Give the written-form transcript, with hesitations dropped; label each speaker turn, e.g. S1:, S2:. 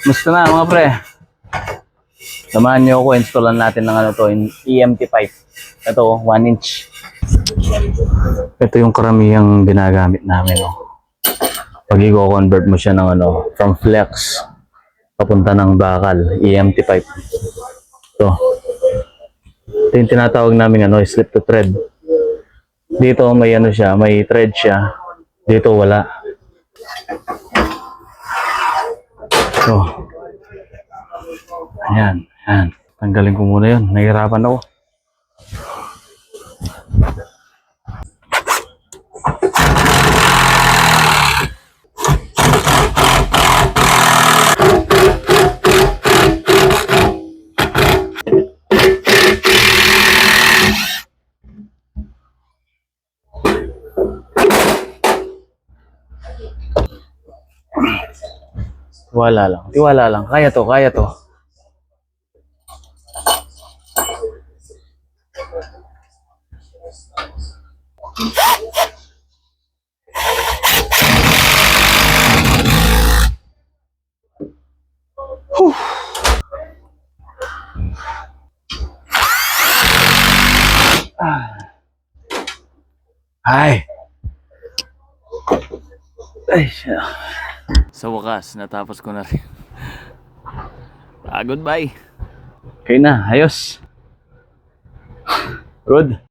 S1: Gusto na mga pre. Samahan niyo ako, installan natin ng ano to, EMT pipe. Ito, 1 inch. Ito yung karamihang ginagamit namin. Pag i-convert mo siya ng ano, from flex papunta ng bakal, EMT pipe. Ito yung tinatawag namin ano, slip to thread. Dito may ano siya, may thread siya. Dito wala. So, ayan, ayan. Tanggalin ko muna yun. Nahihirapan ako. Tiwala lang. Tiwala lang. Kaya to, kaya to. Whew. Ay. Ay, siya. Sa wakas, natapos ko na rin. Goodbye. Okay na, ayos. Good.